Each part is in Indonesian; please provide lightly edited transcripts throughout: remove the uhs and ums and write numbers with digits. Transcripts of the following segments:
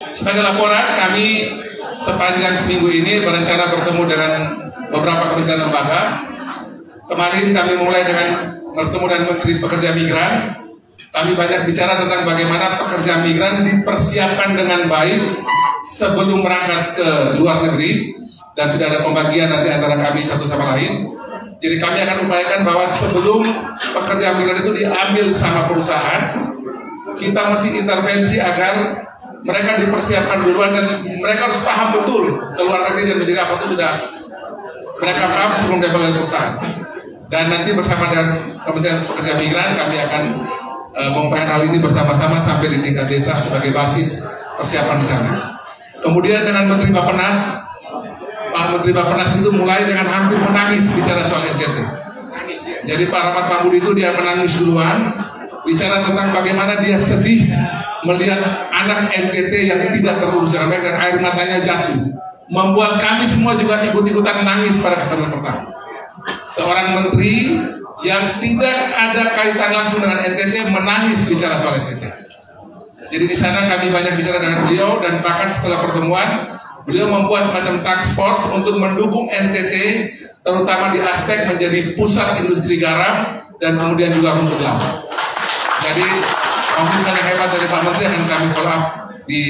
Sebagai laporan, kami sepanjang seminggu ini berencana bertemu dengan beberapa kementerian lembaga. Kemarin kami mulai dengan bertemu dengan Menteri Pekerja Migran. Kami banyak bicara tentang bagaimana pekerja migran dipersiapkan dengan baik sebelum berangkat ke luar negeri, dan sudah ada pembagian nanti antara kami satu sama lain. Jadi kami akan upayakan bahwa sebelum pekerja migran itu diambil sama perusahaan, kita mesti intervensi agar mereka dipersiapkan duluan, dan mereka harus paham betul ke luar negeri dan menjadi apa itu sudah mereka paham sebelum diambil perusahaan. Dan nanti bersama dengan Kementerian Pekerja Migran kami akan mengupayakan hal ini bersama-sama sampai di tingkat desa sebagai basis persiapan di sana. Kemudian dengan Menteri Bappenas, Pak Menteri Bappenas itu mulai dengan hampir menangis bicara soal NTT. Jadi Pak Rahmat Mahmudi itu dia menangis duluan, bicara tentang bagaimana dia sedih melihat anak NTT yang tidak terurus dengan baik dan air matanya jatuh, membuat kami semua juga ikut-ikutan nangis pada kesempatan pertama. Seorang menteri yang tidak ada kaitan langsung dengan NTT menangis bicara soal NTT. Jadi di sana kami banyak bicara dengan beliau, dan bahkan setelah pertemuan beliau membuat semacam task force untuk mendukung NTT, terutama di aspek menjadi pusat industri garam dan kemudian juga rumput laut. Jadi komitmen yang hebat dari Pak Menteri akan kami follow up di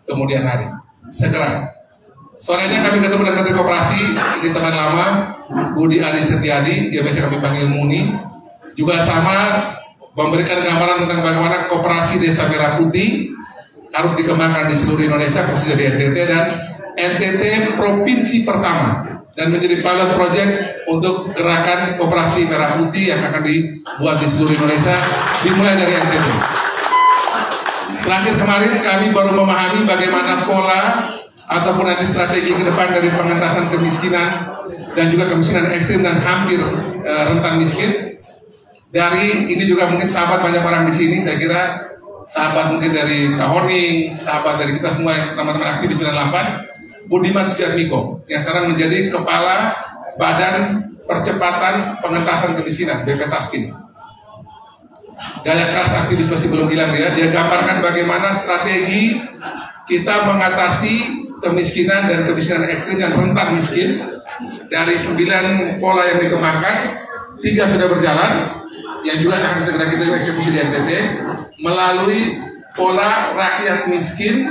kemudian hari segera. Sorenya kami ketemu dengan Menteri Koperasi, ini teman lama, Budi Adi Setiadi, dia biasa kami panggil Muni, juga sama memberikan gambaran tentang bagaimana koperasi Desa Merah Putih harus dikembangkan di seluruh Indonesia, khususnya di NTT, dan NTT provinsi pertama dan menjadi pilot project untuk gerakan koperasi Merah Putih yang akan dibuat di seluruh Indonesia, dimulai dari NTT. Terakhir kemarin kami baru memahami bagaimana pola ataupun nanti strategi ke depan dari pengentasan kemiskinan dan juga kemiskinan ekstrim dan hampir rentan miskin. Dari ini juga mungkin sahabat banyak orang di sini, saya kira sahabat mungkin dari Kahoning, sahabat dari kita semua teman-teman aktivis 98, Budiman Sujatmiko yang sekarang menjadi kepala Badan Percepatan Pengentasan Kemiskinan (BPTASKIN). Gaya keras aktivis masih belum hilang ya. Dia gambarkan bagaimana strategi kita mengatasi kemiskinan dan kemiskinan ekstrim dan rentan miskin. Dari 9 pola yang dikembangkan, 3 sudah berjalan, yang juga akan segera kita eksekusi di NTT, melalui pola rakyat miskin,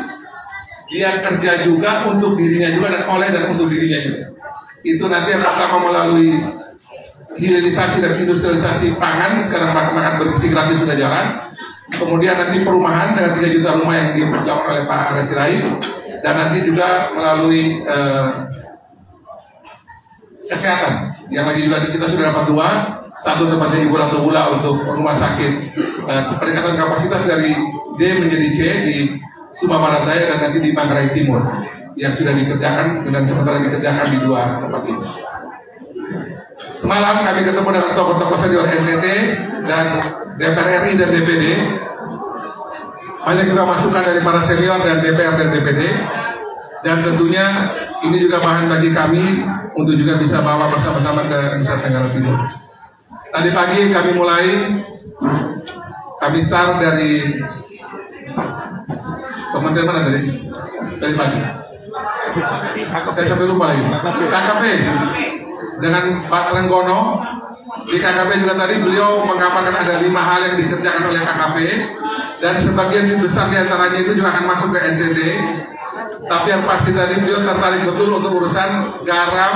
dia kerja juga untuk dirinya juga dan oleh dan untuk dirinya juga. Itu nanti yang pertama melalui hilirisasi dan industrialisasi pangan, sekarang makan bergizi gratis sudah jalan. Kemudian nanti perumahan dengan 3 juta rumah yang dilakukan oleh Pak Arya Sirait, dan nanti juga melalui kesehatan yang lagi juga kita sudah dapat 2, satu tempatnya Ibu Ratu Bula untuk rumah sakit peningkatan kapasitas dari D menjadi C di Sumba Barat Daya, dan nanti di Manggarai Timur yang sudah dikerjakan dan sementara dikerjakan di 2 tempat ini. Semalam kami ketemu dengan tokoh-tokoh senior NTT dan DPR RI dan DPD. Banyak juga masukan dari para senior dan DPR dan DPD, dan tentunya ini juga bahan bagi kami untuk juga bisa bawa bersama-sama ke Nusa Tenggara Timur. Tadi pagi kami mulai, kami start dari kementerian mana tadi? Tadi pagi. Saya sampai lupa lagi. KKP dengan Pak Renggono. Di KKP juga tadi beliau menggambarkan ada 5 hal yang dikerjakan oleh KKP, dan sebagian besar diantaranya itu juga akan masuk ke NTT. Tapi yang pasti tadi beliau tertarik betul untuk urusan garam,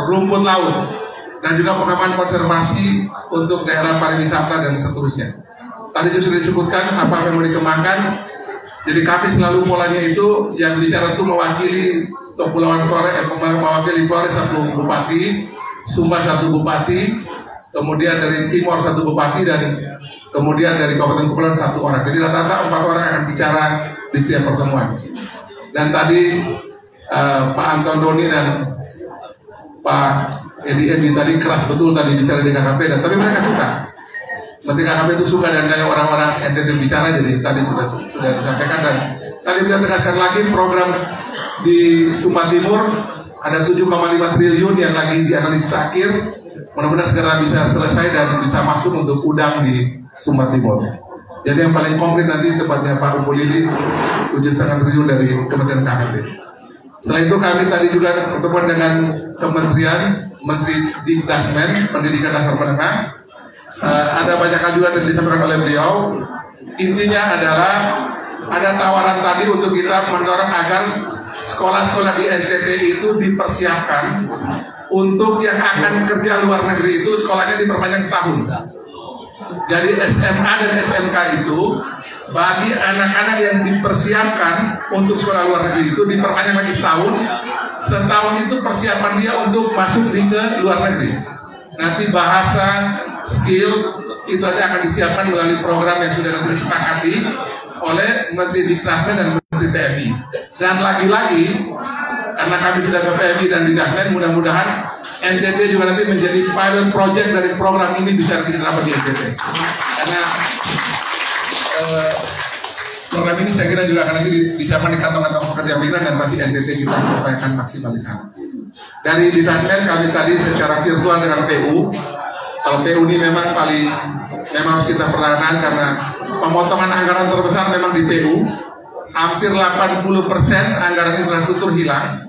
rumput laut, dan juga pengembangan konservasi untuk daerah pariwisata dan seterusnya. Tadi juga sudah disebutkan apa yang mau dikembangkan. Jadi kami selalu polanya itu yang bicara itu mewakili Kepulauan Flores, mewakili Flores 1 bupati, Sumba 1 bupati, kemudian dari Timor 1 bupati, dan kemudian dari Kabupaten Kepulauan 1 orang. Jadi rata-rata 4 orang akan bicara di setiap pertemuan. Dan tadi Pak Anton Doni dan Pak Edi tadi keras betul tadi bicara di KKP, dan tapi mereka suka. Menteri KKP itu suka dan kayak orang-orang NTT bicara, jadi tadi sudah disampaikan. Dan tadi kita tegaskan lagi program di Sumba Timur ada 7,5 triliun yang lagi dianalisis akhir, mudah-mudahan segera bisa selesai dan bisa masuk untuk udang di Sumba Timur. Jadi yang paling konkret nanti tepatnya Pak Upo Lili 7,5 triliun dari Kementerian KHP. Setelah itu kami tadi juga pertemuan dengan Kementerian Menteri Dikdasmen Pendidikan Dasar Menengah. Ada banyak hal juga yang disampaikan oleh beliau. Intinya adalah ada tawaran tadi untuk kita mendorong agar sekolah-sekolah di NTT itu dipersiapkan untuk yang akan kerja luar negeri itu sekolahnya diperpanjang setahun. Jadi SMA dan SMK itu bagi anak-anak yang dipersiapkan untuk sekolah luar negeri itu diperpanjang lagi setahun. Setahun itu persiapan dia untuk masuk ke luar negeri. Nanti bahasa, skill itu nanti akan disiapkan melalui program yang sudah nanti disepakati oleh Menteri Dikdasmen dan Menteri TMI. Dan lagi-lagi karena kami sudah ke PMI dan Dikdasmen, mudah-mudahan NTT juga nanti menjadi pilot project dari program ini bisa kita dapat di NTT. Karena program ini saya kira juga akan nanti disiapkan di kantong-kantong pekerja migran dan pasti NTT kita upayakan maksimal di sana. Dari Dikdasmen kami tadi secara virtual dengan PU. Kalau PU ini memang harus kita perlahan karena pemotongan anggaran terbesar memang di PU. Hampir 80% anggaran infrastruktur hilang.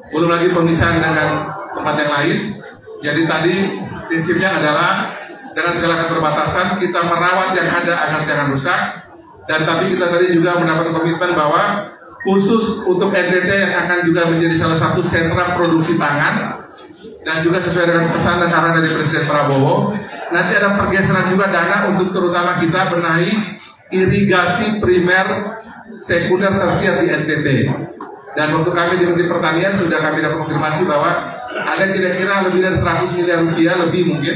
Belum lagi pemisahan dengan tempat yang lain. Jadi tadi prinsipnya adalah dengan segala keterbatasan kita merawat yang ada agar jangan rusak. Dan tapi kita tadi juga mendapat komitmen bahwa khusus untuk NTT yang akan juga menjadi salah satu sentra produksi pangan dan juga sesuai dengan pesan dan arahan dari Presiden Prabowo, nanti ada pergeseran juga dana untuk terutama kita benahi irigasi primer, sekunder, tersier di NTT. Dan waktu kami di Menteri Pertanian sudah kami dapat konfirmasi bahwa ada kira-kira lebih dari 100 miliar rupiah lebih mungkin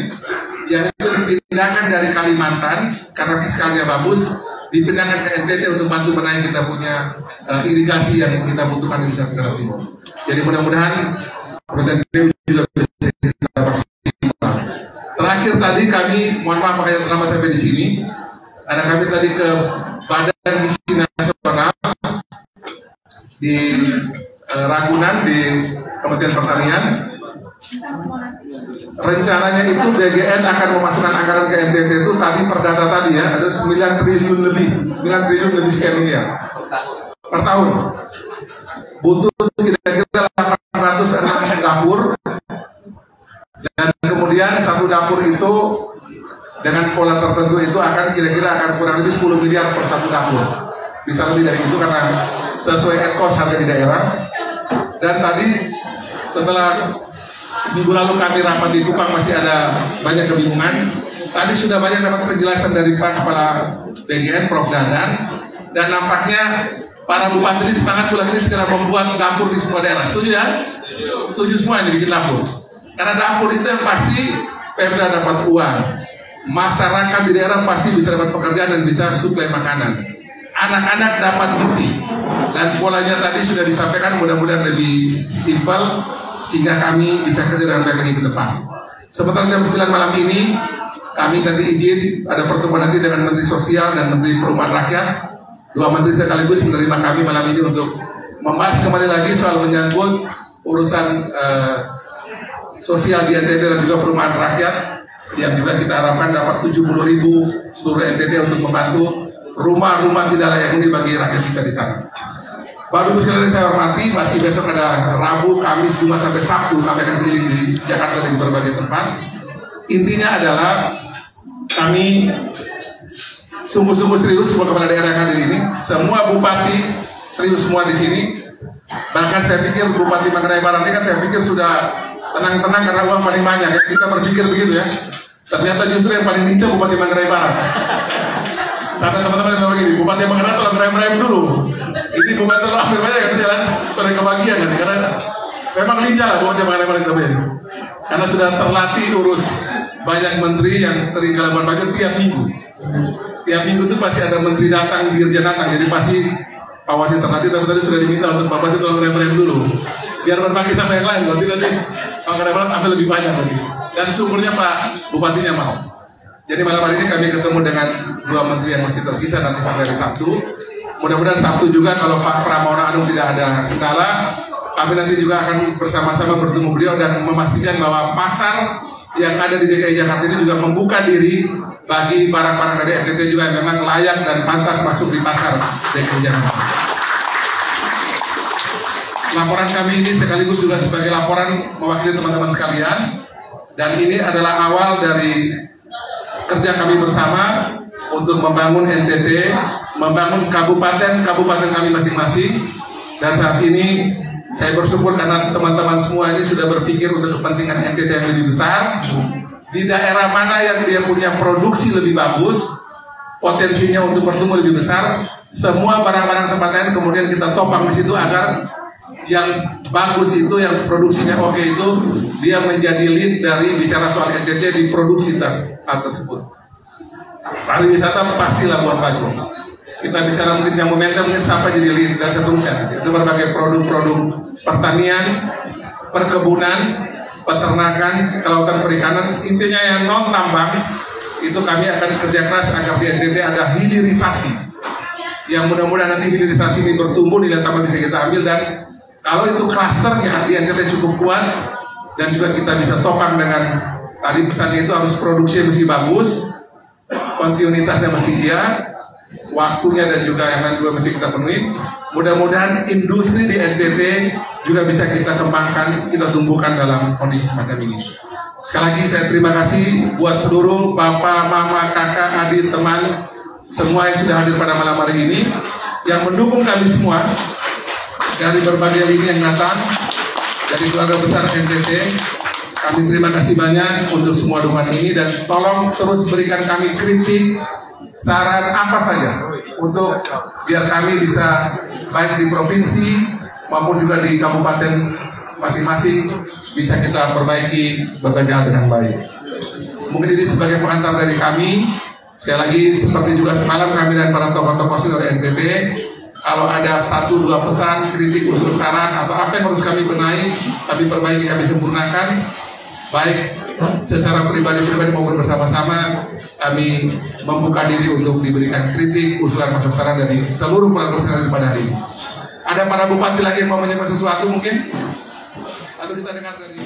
yang itu dipindahkan dari Kalimantan karena fiskalnya bagus, dipindahkan ke NTT untuk bantu benahi kita punya irigasi yang kita butuhkan di Nusa Tenggara Timur. Jadi mudah-mudahan PU juga bisa kita maksimal. Terakhir tadi kami, mohon maaf makanya terlambat sampai di sini. Ada kami tadi ke Badan Gizi Nasional di Ragunan di Kementerian Pertanian. Rencananya itu BGN akan memasukkan anggaran ke NTT itu tadi per data tadi ya ada 9 triliun lebih sekian miliar per tahun. Butuh kira-kira 806 dapur dan kemudian satu dapur itu dengan pola tertentu itu akan kira-kira akan kurang lebih 10 miliar per satu dapur. Bisa lebih dari itu karena sesuai cost harga di daerah. Dan tadi setelah minggu lalu kami rapat di Kupang masih ada banyak kebingungan. Tadi sudah banyak dapat penjelasan dari Pak Kepala BGN Prof. Dadan dan nampaknya para bupati ini semangat bulan ini segera membuat dapur di semua daerah. Setuju ya? Setuju semua ini bikin dapur. Karena dapur itu yang pasti Pemda dapat uang. Masyarakat di daerah pasti bisa dapat pekerjaan dan bisa suplai makanan. Anak-anak dapat gizi. Dan polanya tadi sudah disampaikan mudah-mudahan lebih simpel sehingga kami bisa kerja dengan baik lagi ke depan. Sebentar jam 9 malam ini kami nanti izin ada pertemuan nanti dengan Menteri Sosial dan Menteri Perumahan Rakyat. Dua menteri sekaligus menerima kami malam ini untuk membahas kembali lagi soal menyangkut urusan sosial di NTT dan juga perumahan rakyat yang juga kita harapkan dapat 70.000 seluruh NTT untuk membantu rumah-rumah tidak layak huni bagi rakyat kita di sana. Baru sekali saya hormati, masih besok ada Rabu, Kamis, Jumat sampai Sabtu kami akan keliling di Jakarta dan di berbagai tempat. Intinya adalah kami sungguh-sungguh serius semua kepala daerah yang hadir ini. Semua bupati serius semua di sini. Bahkan saya pikir Bupati Manggarai Barat ini kan saya pikir sudah tenang-tenang karena uang paling banyak ya. Kita berpikir begitu ya. Ternyata justru yang paling lincah Bupati Manggarai Barat. Sana teman-teman yang bilang begini, Bupati Manggarai telah merem-merem dulu. Ini Bupati lo ambil banyak kan jalan pada kebagian kan. Karena memang lincah lah Bupati Manggarai Barat itu. Karena sudah terlatih urus banyak menteri yang sering kalaban budget tiap minggu. Tiap minggu itu pasti ada menteri datang, dirjen datang. Jadi pasti Pak Wati terlatih, tapi tadi sudah diminta untuk Pak Wati tolong merem-merem dulu. Biar berbagi sama yang lain, nanti Manggarai Barat ambil lebih banyak lagi. Dan sumbernya Pak Bupatinya mau. Jadi malam hari ini kami ketemu dengan dua menteri yang masih tersisa nanti sampai hari Sabtu. Mudah-mudahan Sabtu juga kalau Pak Pramono Anung tidak ada kendala, kami nanti juga akan bersama-sama bertemu beliau dan memastikan bahwa pasar yang ada di DKI Jakarta ini juga membuka diri bagi barang-barang dari NTT juga yang memang layak dan pantas masuk di pasar DKI Jakarta. Laporan kami ini sekaligus juga sebagai laporan mewakili teman-teman sekalian, dan ini adalah awal dari kerja kami bersama untuk membangun NTT, membangun kabupaten kami masing-masing. Dan saat ini saya bersyukur karena teman-teman semua ini sudah berpikir untuk kepentingan NTT yang lebih besar. Di daerah mana yang dia punya produksi lebih bagus, potensinya untuk bertumbuh lebih besar, semua barang-barang tempat lain kemudian kita topang di situ agar yang bagus itu, yang produksinya oke itu, dia menjadi lead dari bicara soal NTT di produksi tersebut. Pariwisata pastilah buat baju. Kita bicara mungkin yang momentum, mungkin siapa jadi lead dan seterusnya. Itu berbagai produk-produk pertanian, perkebunan, peternakan, kelautan perikanan, intinya yang non tambang itu kami akan kerja keras agar di NTT ada hilirisasi. Yang mudah-mudahan nanti hilirisasi ini bertumbuh, nilai tambah bisa kita ambil, dan kalau itu klasternya di NTT cukup kuat dan juga kita bisa topang dengan tadi pesannya itu harus produksi mesti bagus, kontinuitasnya mesti dia, waktunya dan juga yang lain juga mesti kita penuhi. Mudah-mudahan industri di NTT juga bisa kita kembangkan, kita tumbuhkan dalam kondisi semacam ini. Sekali lagi saya terima kasih buat seluruh bapak, mama, kakak, adik, teman, semua yang sudah hadir pada malam hari ini, yang mendukung kami semua dari berbagai lini yang datang, dari keluarga besar NTT. Kami terima kasih banyak untuk semua dukungan ini, dan tolong terus berikan kami kritik, saran apa saja untuk biar kami bisa baik di provinsi maupun juga di kabupaten masing-masing bisa kita perbaiki berbagai hal dengan baik. Mungkin ini sebagai pengantar dari kami. Sekali lagi seperti juga semalam kami dan para tokoh-tokoh senior NTT, kalau ada 1-2 pesan, kritik, usul, saran atau apa yang harus kami benahi, kami perbaiki, kami sempurnakan, baik secara pribadi-pribadi maupun bersama-sama, kami membuka diri untuk diberikan kritik, usulan, masukan, saran dari seluruh keluarga pada hari ini. Ada para bupati lagi yang mau menyampaikan sesuatu mungkin? Atau kita dengar dari